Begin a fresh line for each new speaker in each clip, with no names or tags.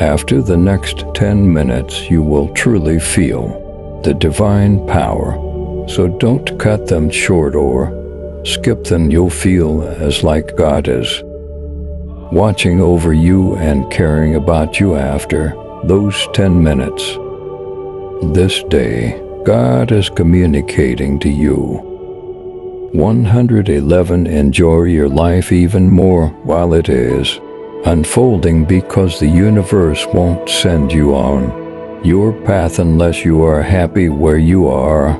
After the next 10 minutes, you will truly feel the divine power. So don't cut them short or skip them. You'll feel as like God is watching over you and caring about you after those 10 minutes. This day, God is communicating to you. 111. Enjoy your life even more while it is unfolding, because the universe won't send you on your path unless you are happy where you are.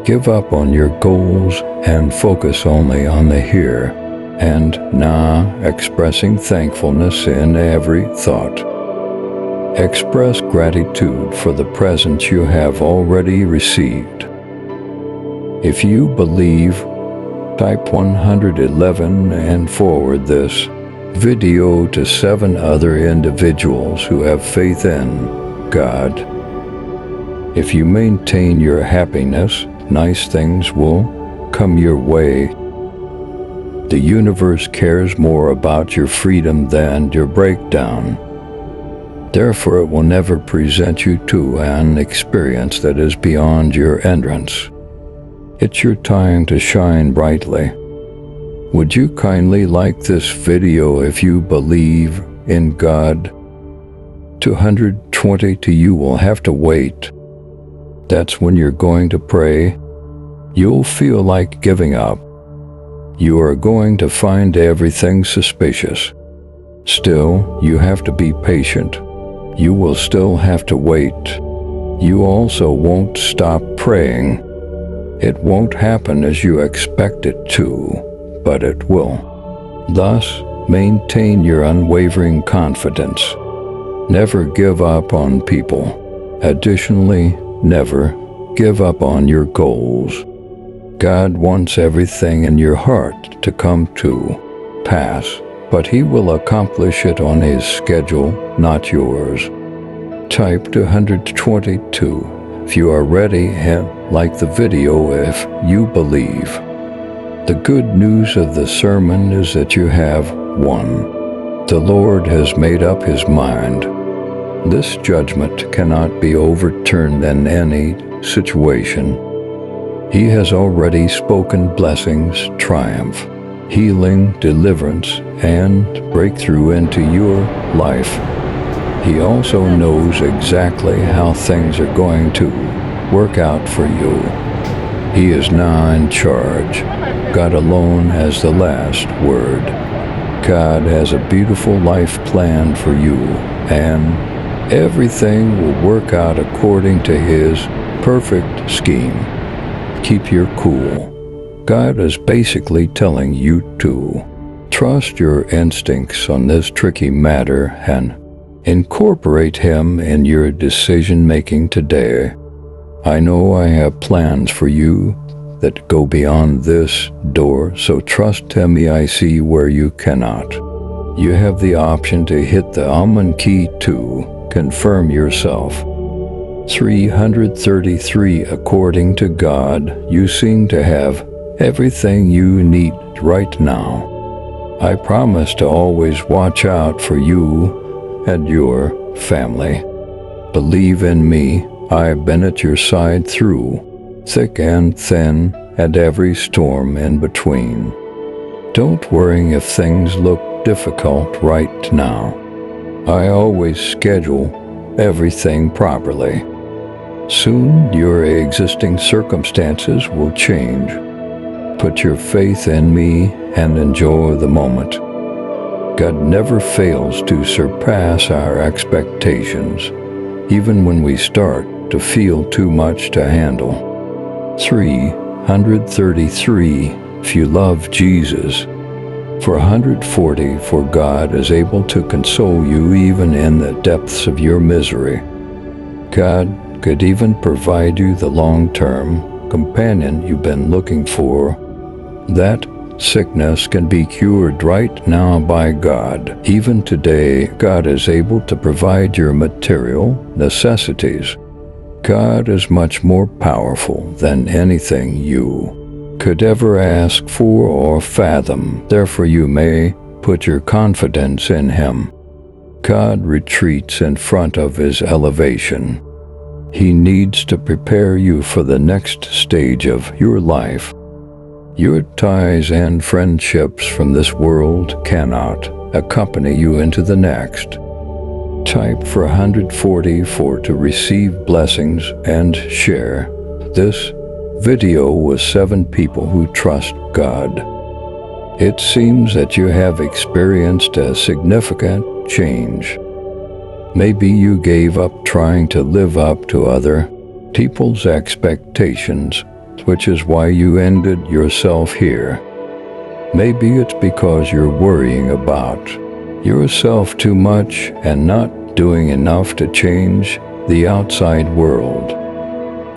Give up on your goals and focus only on the here and now, expressing thankfulness in every thought. Express gratitude for the presents you have already received. If you believe, type 111 and forward this video to 7 other individuals who have faith in God. If you maintain your happiness, nice things will come your way. The universe cares more about your freedom than your breakdown. Therefore, it will never present you to an experience that is beyond your endurance. It's your time to shine brightly. Would you kindly like this video if you believe in God? 222. You will have to wait. That's when you're going to pray. You'll feel like giving up. You are going to find everything suspicious. Still, you have to be patient. You will still have to wait. You also won't stop praying. It won't happen as you expect it to, but it will. Thus, maintain your unwavering confidence. Never give up on people. Additionally, never give up on your goals. God wants everything in your heart to come to pass, but He will accomplish it on His schedule, not yours. Type 222 if you are ready, and like the video if you believe. The good news of the sermon is that you have won. The Lord has made up His mind. This judgment cannot be overturned in any situation. He has already spoken blessings, triumph, healing, deliverance, and breakthrough into your life. He also knows exactly how things are going to work out for you. He is now in charge. God alone has the last word. God has a beautiful life planned for you, and everything will work out according to His perfect scheme. Keep your cool. God is basically telling you to trust your instincts on this tricky matter and incorporate Him in your decision-making today. I know I have plans for you that go beyond this door, so trust Him. I see where you cannot. You have the option to hit the Amen key to confirm yourself. 333. According to God, you seem to have everything you need right now. I promise to always watch out for you and your family. Believe in me, I've been at your side through thick and thin and every storm in between. Don't worry if things look difficult right now. I always schedule everything properly. Soon your existing circumstances will change. Put your faith in me and enjoy the moment. God never fails to surpass our expectations, even when we start to feel too much to handle. 333. If you love Jesus. 440. For God is able to console you even in the depths of your misery. God could even provide you the long-term companion you've been looking for. That sickness can be cured right now by God. Even today, God is able to provide your material necessities. God is much more powerful than anything you could ever ask for or fathom. Therefore, you may put your confidence in Him. God retreats in front of his elevation. He needs to prepare you for the next stage of your life. Your ties and friendships from this world cannot accompany you into the next. Type for 144 to receive blessings and share this video with 7 people who trust God. It seems that you have experienced a significant change. Maybe you gave up trying to live up to other people's expectations, which is why you ended yourself here. Maybe it's because you're worrying about yourself too much and not doing enough to change the outside world.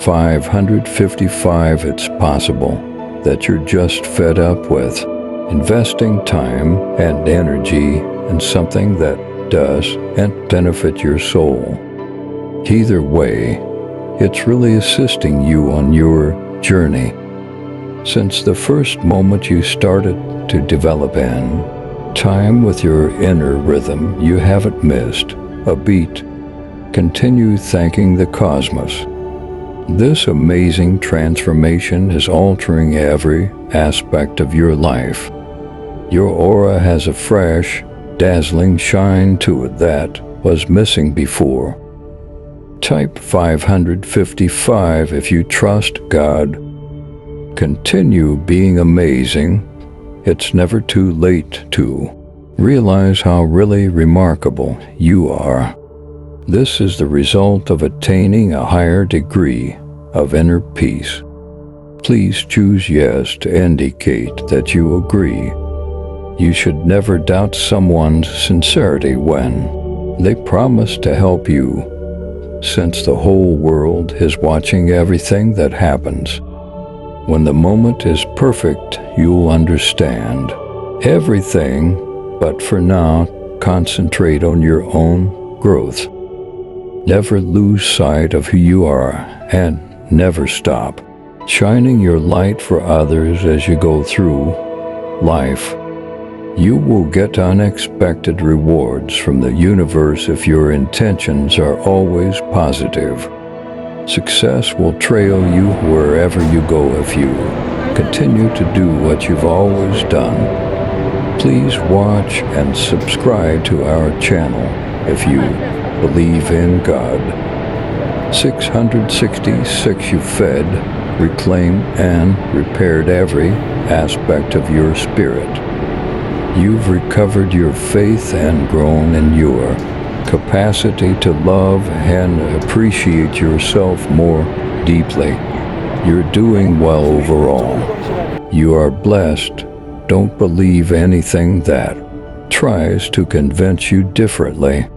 555, it's possible that you're just fed up with investing time and energy in something that doesn't benefit your soul. Either way, it's really assisting you on your journey. Since the first moment you started to develop in time with your inner rhythm, you haven't missed a beat. Continue thanking the cosmos. This amazing transformation is altering every aspect of your life. Your aura has a fresh, dazzling shine to it that was missing before. Type 555 if you trust God. Continue being amazing. It's never too late to realize how really remarkable you are. This is the result of attaining a higher degree of inner peace. Please choose yes to indicate that you agree. You should never doubt someone's sincerity when they promise to help you, since the whole world is watching everything that happens. When the moment is perfect, you'll understand everything, but for now, concentrate on your own growth. Never lose sight of who you are, and never stop shining your light for others as you go through life. You will get unexpected rewards from the universe if your intentions are always positive. Success will trail you wherever you go if you continue to do what you've always done. Please watch and subscribe to our channel if you believe in God. 666 You fed, reclaimed, and repaired every aspect of your spirit. You've recovered your faith and grown in your capacity to love and appreciate yourself more deeply. You're doing well overall. You are blessed. Don't believe anything that tries to convince you differently.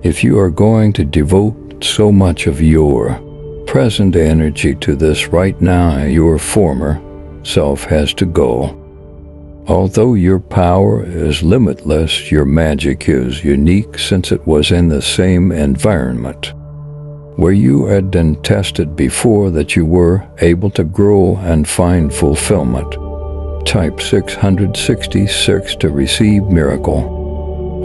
If you are going to devote so much of your present energy to this right now, your former self has to go. Although your power is limitless, your magic is unique since it was in the same environment where you had been tested before that you were able to grow and find fulfillment. Type 666 to receive miracle.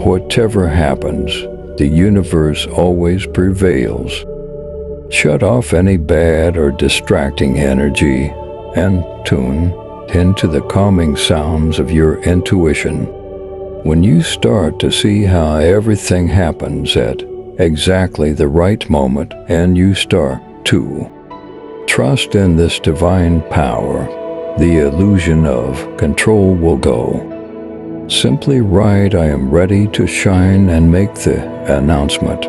Whatever happens, the universe always prevails. Shut off any bad or distracting energy and tune into the calming sounds of your intuition. When you start to see how everything happens at exactly the right moment and you start to trust in this divine power, the illusion of control will go. Simply write, "I am ready to shine," and make the announcement.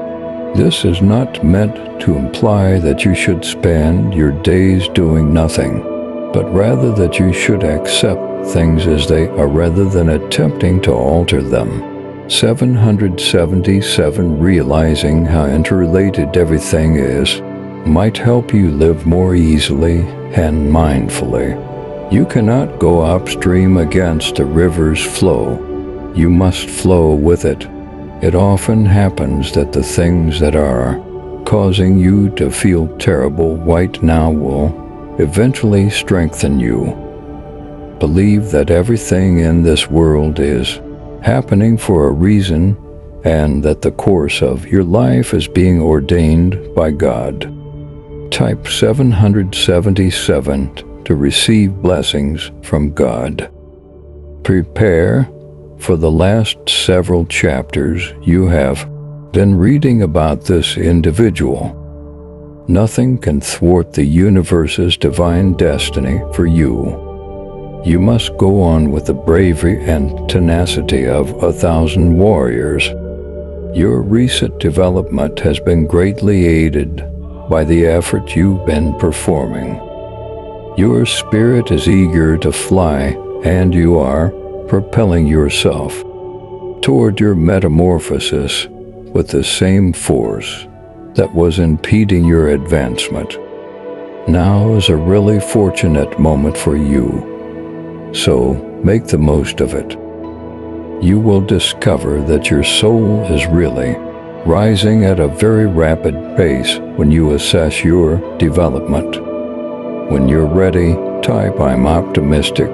This is not meant to imply that you should spend your days doing nothing, but rather that you should accept things as they are rather than attempting to alter them. 777 Realizing how interrelated everything is might help you live more easily and mindfully. You cannot go upstream against the river's flow. You must flow with it. It often happens that the things that are causing you to feel terrible right now will eventually strengthen you. Believe that everything in this world is happening for a reason and that the course of your life is being ordained by God. Type 777 to receive blessings from God. Prepare for the last several chapters. You have been reading about this individual. Nothing can thwart the universe's divine destiny for you. You must go on with the bravery and tenacity of 1,000 warriors. Your recent development has been greatly aided by the effort you've been performing. Your spirit is eager to fly, and you are propelling yourself toward your metamorphosis with the same force that was impeding your advancement. Now is a really fortunate moment for you, so make the most of it. You will discover that your soul is really rising at a very rapid pace when you assess your development. When you're ready, type "I'm optimistic."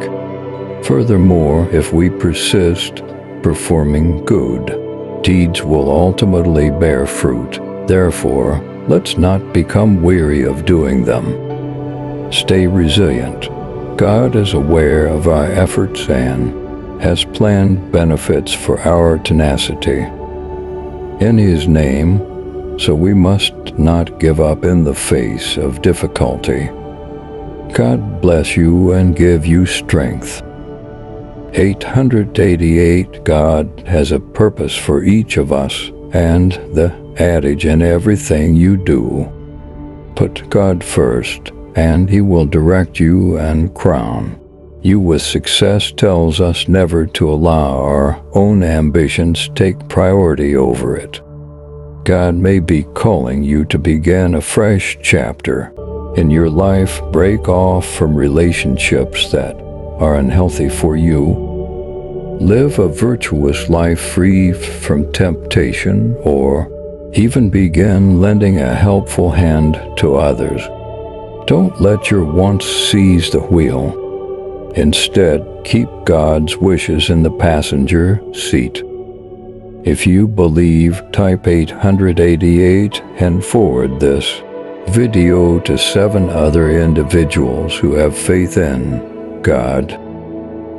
Furthermore, if we persist performing good, deeds will ultimately bear fruit. Therefore, let's not become weary of doing them. Stay resilient. God is aware of our efforts and has planned benefits for our tenacity in His name, so we must not give up in the face of difficulty. God bless you and give you strength. 888. God has a purpose for each of us, and the adage in everything you do: put God first, and He will direct you and crown you with success, tells us never to allow our own ambitions take priority over it. God may be calling you to begin a fresh chapter in your life. Break off from relationships that are unhealthy for you. Live a virtuous life free from temptation, or even begin lending a helpful hand to others. Don't let your wants seize the wheel. Instead, keep God's wishes in the passenger seat. If you believe, type 888 and forward this video to 7 other individuals who have faith in God.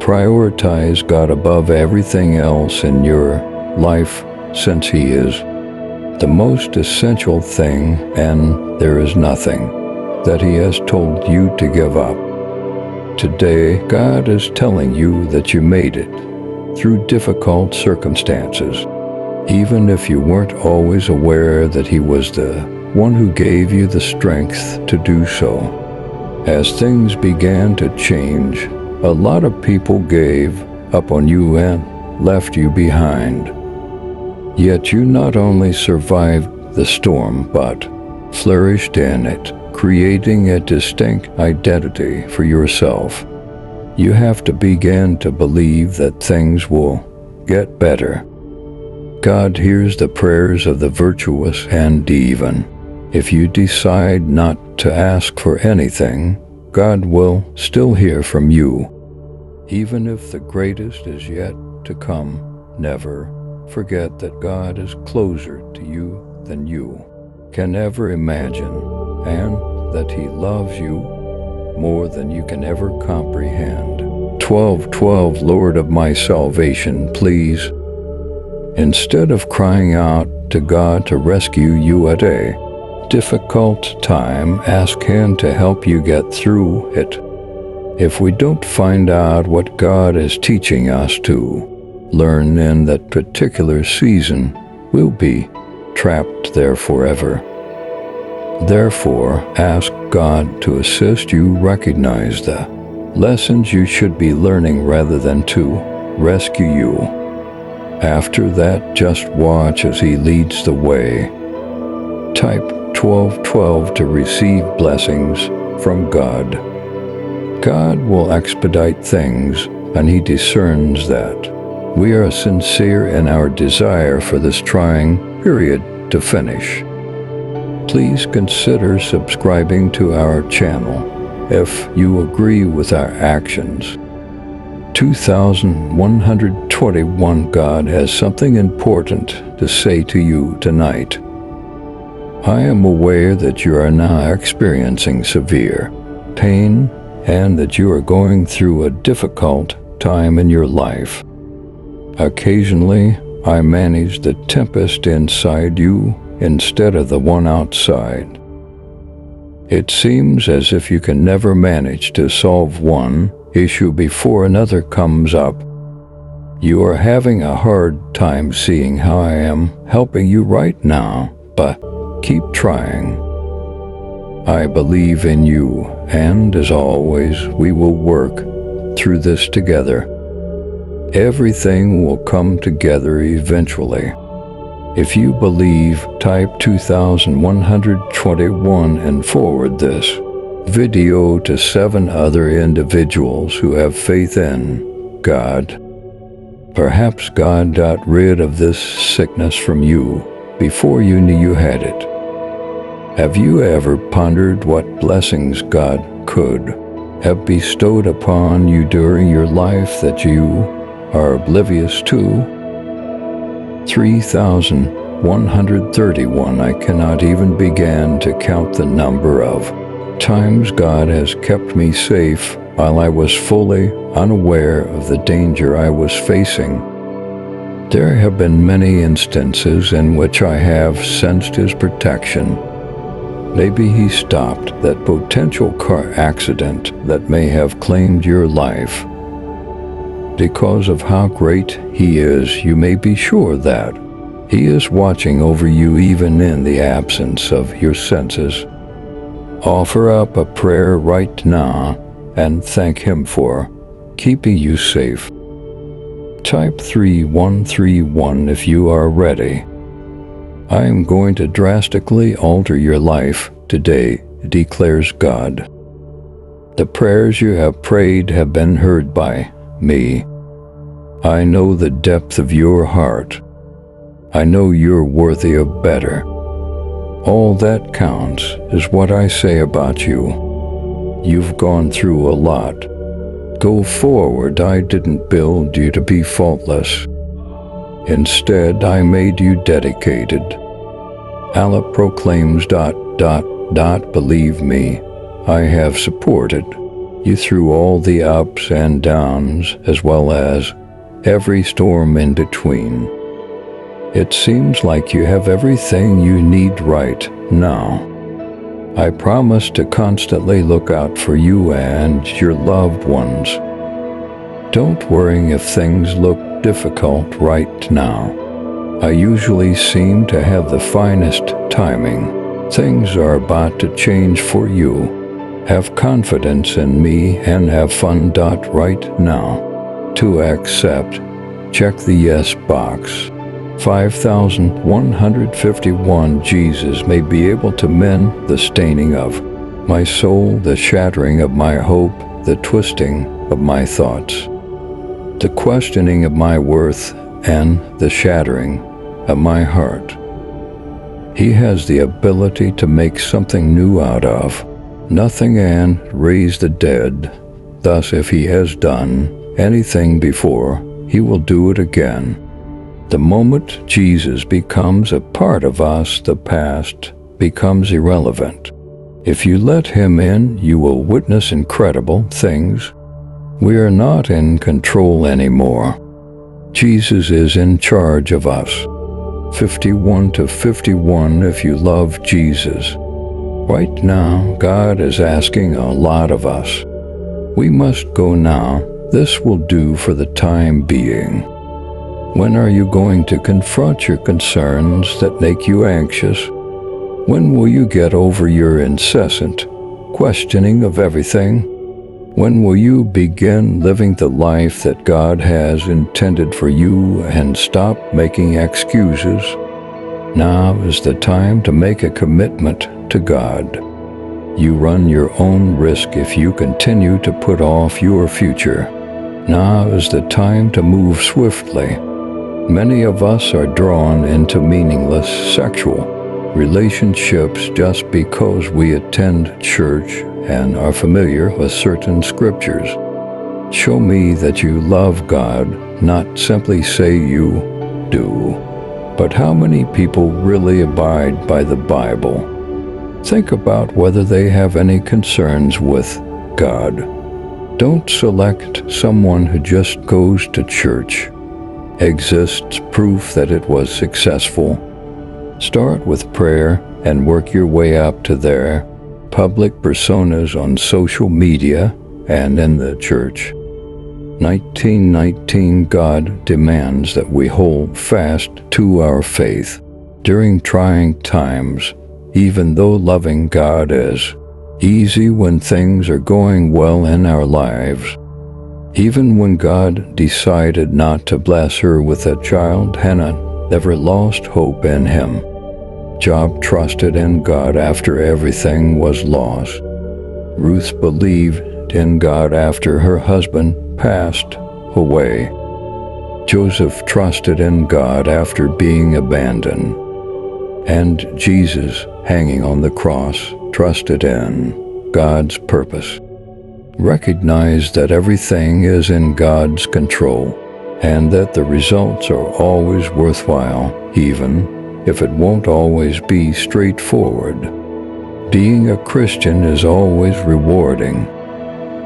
Prioritize God above everything else in your life, since He is the most essential thing, and there is nothing that He has told you to give up. Today, God is telling you that you made it through difficult circumstances, even if you weren't always aware that He was the one who gave you the strength to do so. As things began to change, a lot of people gave up on you and left you behind. Yet you not only survived the storm, but flourished in it, creating a distinct identity for yourself. You have to begin to believe that things will get better. God hears the prayers of the virtuous, and even if you decide not to ask for anything, God will still hear from you. Even if the greatest is yet to come, never forget that God is closer to you than you can ever imagine, and that He loves you more than you can ever comprehend. 12:12. Lord of my salvation, please. Instead of crying out to God to rescue you at a difficult time, ask Him to help you get through it. If we don't find out what God is teaching us to learn in that particular season, we'll be trapped there forever. Therefore, ask God to assist you recognize the lessons you should be learning rather than to rescue you. After that, just watch as He leads the way. Type 1212 to receive blessings from God. God will expedite things, and He discerns that we are sincere in our desire for this trying period to finish. Please consider subscribing to our channel if you agree with our actions. 2120 121. God has something important to say to you tonight. I am aware that you are now experiencing severe pain and that you are going through a difficult time in your life. Occasionally, I manage the tempest inside you instead of the one outside. It seems as if you can never manage to solve one issue before another comes up. You are having a hard time seeing how I am helping you right now, but keep trying. I believe in you, and as always, we will work through this together. Everything will come together eventually. If you believe, type 2121 and forward this video to 7 other individuals who have faith in God. Perhaps God got rid of this sickness from you before you knew you had it. Have you ever pondered what blessings God could have bestowed upon you during your life that you are oblivious to? 3,131. I cannot even begin to count the number of times God has kept me safe while I was fully unaware of the danger I was facing. There have been many instances in which I have sensed His protection. Maybe He stopped that potential car accident that may have claimed your life. Because of how great He is, you may be sure that He is watching over you even in the absence of your senses. Offer up a prayer right now and thank Him for keeping you safe. Type 3131 if you are ready. I am going to drastically alter your life today, declares God. The prayers you have prayed have been heard by me. I know the depth of your heart. I know you're worthy of better. All that counts is what I say about you. You've gone through a lot. Go forward. I didn't build you to be faultless. Instead, I made you dedicated. Allah proclaims ... Believe me, I have supported you through all the ups and downs as well as every storm in between. It seems like you have everything you need right now. I promise to constantly look out for you and your loved ones. Don't worry if things look difficult right now. I usually seem to have the finest timing. Things are about to change for you. Have confidence in me and have fun. Right now. To accept, check the yes box. 5,151. Jesus may be able to mend the staining of my soul, the shattering of my hope, the twisting of my thoughts, the questioning of my worth, and the shattering of my heart. He has the ability to make something new out of nothing and raise the dead. Thus, if He has done anything before, He will do it again. The moment Jesus becomes a part of us, the past becomes irrelevant. If you let Him in, you will witness incredible things. We are not in control anymore. Jesus is in charge of us. 51 to 51 if you love Jesus. Right now, God is asking a lot of us. We must go now. This will do for the time being. When are you going to confront your concerns that make you anxious? When will you get over your incessant questioning of everything? When will you begin living the life that God has intended for you and stop making excuses? Now is the time to make a commitment to God. You run your own risk if you continue to put off your future. Now is the time to move swiftly. Many of us are drawn into meaningless sexual relationships just because we attend church and are familiar with certain scriptures. Show me that you love God, not simply say you do. But how many people really abide by the Bible? Think about whether they have any concerns with God. Don't select someone who just goes to church. Exists proof that it was successful. Start with prayer and work your way up to their public personas on social media and in the church. 1919 God demands that we hold fast to our faith during trying times, even though loving God is easy when things are going well in our lives. Even when God decided not to bless her with a child, Hannah never lost hope in him. Job trusted in God after everything was lost. Ruth believed in God after her husband passed away. Joseph trusted in God after being abandoned. And Jesus, hanging on the cross, trusted in God's purpose. Recognize that everything is in God's control and that the results are always worthwhile, even if it won't always be straightforward. Being a Christian is always rewarding.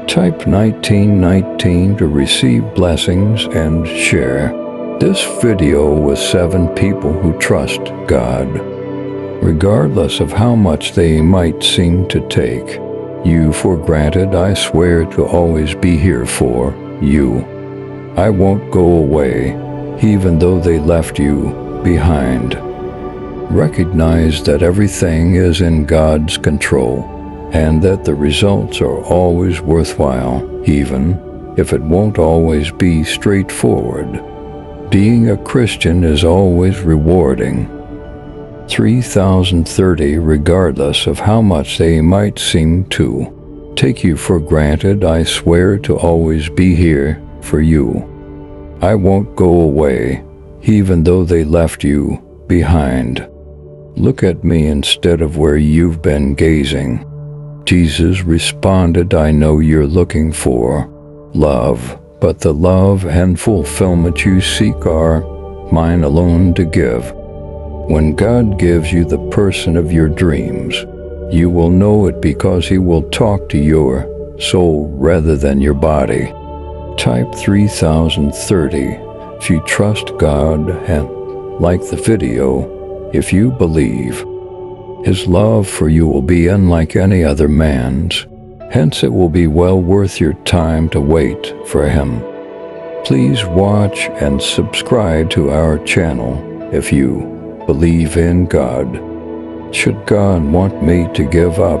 Type 1919 to receive blessings and share this video with 7 people who trust God. Regardless of how much they might seem to take you for granted, I swear to always be here for you. I won't go away, even though they left you behind. Recognize that everything is in God's control and that the results are always worthwhile, even if it won't always be straightforward. Being a Christian is always rewarding. 3030 Regardless of how much they might seem to take you for granted, I swear to always be here for you. I won't go away, even though they left you behind. Look at me instead of where you've been gazing. Jesus responded, I know you're looking for love, but the love and fulfillment you seek are mine alone to give. When God gives you the person of your dreams, you will know it because He will talk to your soul rather than your body. Type 3030 if you trust God and like the video, if you believe. His love for you will be unlike any other man's, hence it will be well worth your time to wait for Him. Please watch and subscribe to our channel if you believe in God. Should God want me to give up,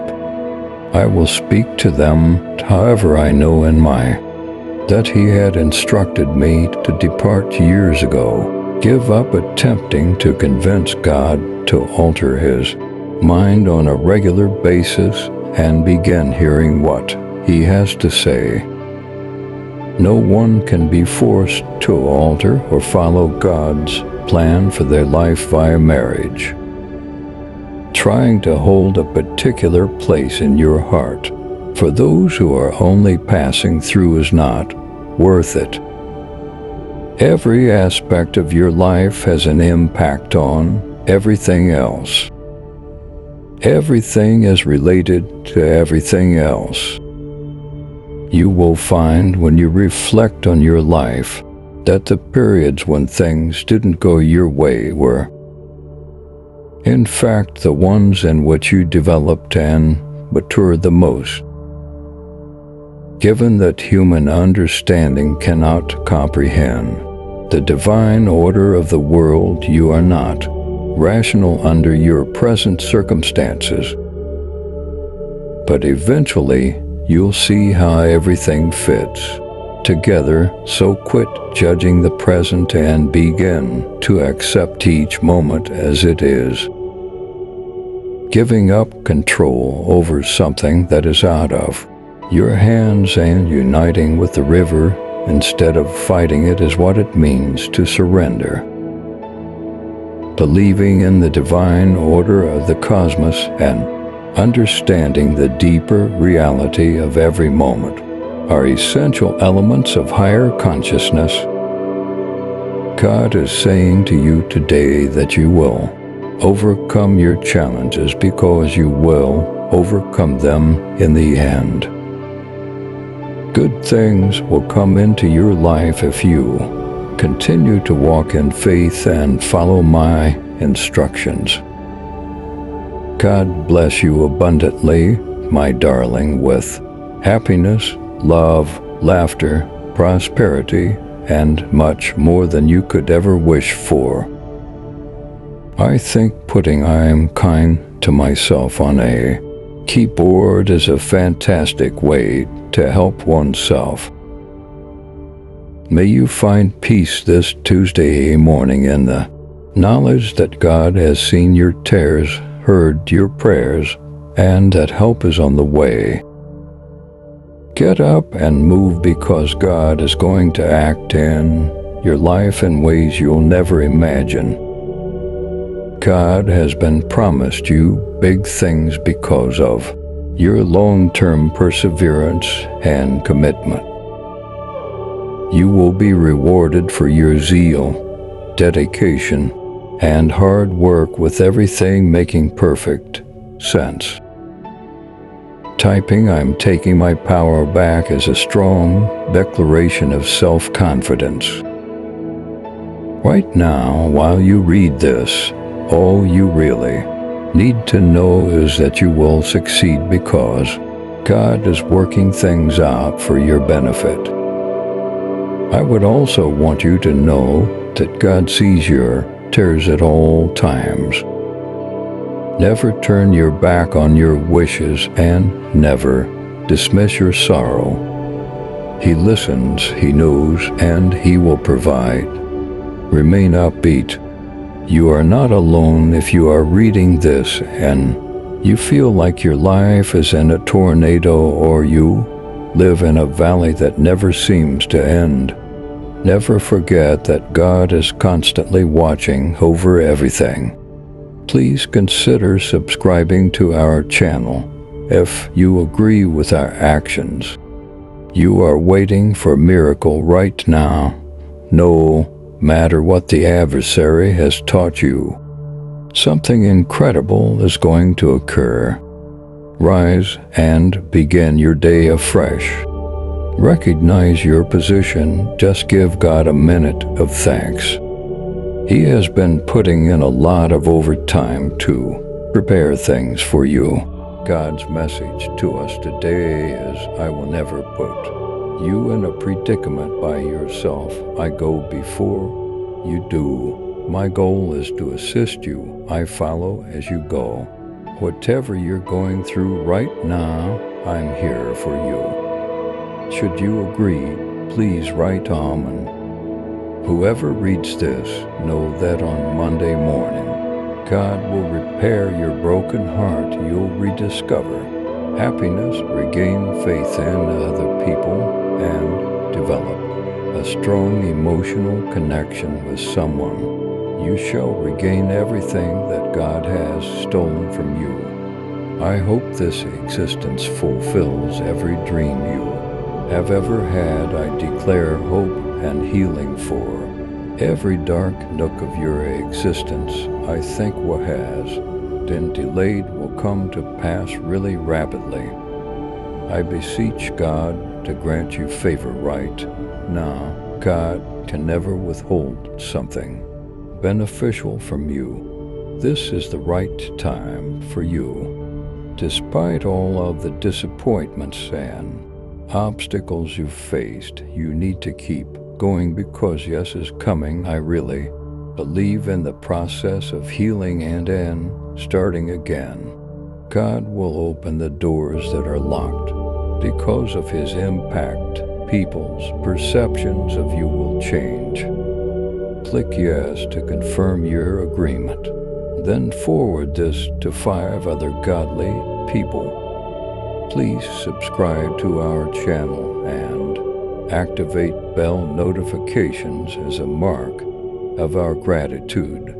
I will speak to them, however I know in my that He had instructed me to depart years ago. Give up attempting to convince God to alter His mind on a regular basis and begin hearing what He has to say. No one can be forced to alter or follow God's plan for their life via marriage. Trying to hold a particular place in your heart for those who are only passing through is not worth it. Every aspect of your life has an impact on everything else. Everything is related to everything else. You will find when you reflect on your life that the periods when things didn't go your way were, in fact, the ones in which you developed and matured the most. Given that human understanding cannot comprehend the divine order of the world, you are not rational under your present circumstances. But eventually, you'll see how everything fits together, so quit judging the present and begin to accept each moment as it is. Giving up control over something that is out of your hands and uniting with the river instead of fighting it is what it means to surrender. Believing in the divine order of the cosmos and understanding the deeper reality of every moment are essential elements of higher consciousness. God is saying to you today that you will overcome your challenges because you will overcome them in the end. Good things will come into your life if you continue to walk in faith and follow my instructions. God bless you abundantly, my darling, with happiness, love, laughter, prosperity, and much more than you could ever wish for. I think putting "I am kind to myself" on a keyboard is a fantastic way to help oneself. May you find peace this Tuesday morning in the knowledge that God has seen your tears, heard your prayers, and that help is on the way. Get up and move because God is going to act in your life in ways you'll never imagine. God has been promised you big things because of your long-term perseverance and commitment. You will be rewarded for your zeal, dedication, and hard work, with everything making perfect sense. Typing "I'm taking my power back" is a strong declaration of self-confidence. Right now, while you read this, all you really need to know is that you will succeed because God is working things out for your benefit. I would also want you to know that God sees your tears at all times. Never turn your back on your wishes and never dismiss your sorrow. He listens, He knows, and He will provide. Remain upbeat. You are not alone if you are reading this and you feel like your life is in a tornado or you live in a valley that never seems to end. Never forget that God is constantly watching over everything. Please consider subscribing to our channel if you agree with our actions. You are waiting for a miracle right now. No matter what the adversary has taught you, something incredible is going to occur. Rise and begin your day afresh. Recognize your position. Just give God a minute of thanks. He has been putting in a lot of overtime to prepare things for you. God's message to us today is, I will never put you in a predicament by yourself. I go before you do. My goal is to assist you. I follow as you go. Whatever you're going through right now, I'm here for you. Should you agree, please write Amen. Whoever reads this, know that on Monday morning, God will repair your broken heart. You'll rediscover happiness, regain faith in other people, and develop a strong emotional connection with someone. You shall regain everything that God has stolen from you. I hope this existence fulfills every dream you have ever had. I declare hope and healing for every dark nook of your existence. I think what has been delayed will come to pass really rapidly. I beseech God to grant you favor right now. God can never withhold something beneficial from you. This is the right time for you. Despite all of the disappointments and obstacles you've faced, you need to keep going because yes is coming. I really believe in the process of healing and in starting again. God will open the doors that are locked. Because of His impact, people's perceptions of you will change. Click yes to confirm your agreement. Then forward this to 5 other godly people. Please subscribe to our channel and activate bell notifications as a mark of our gratitude.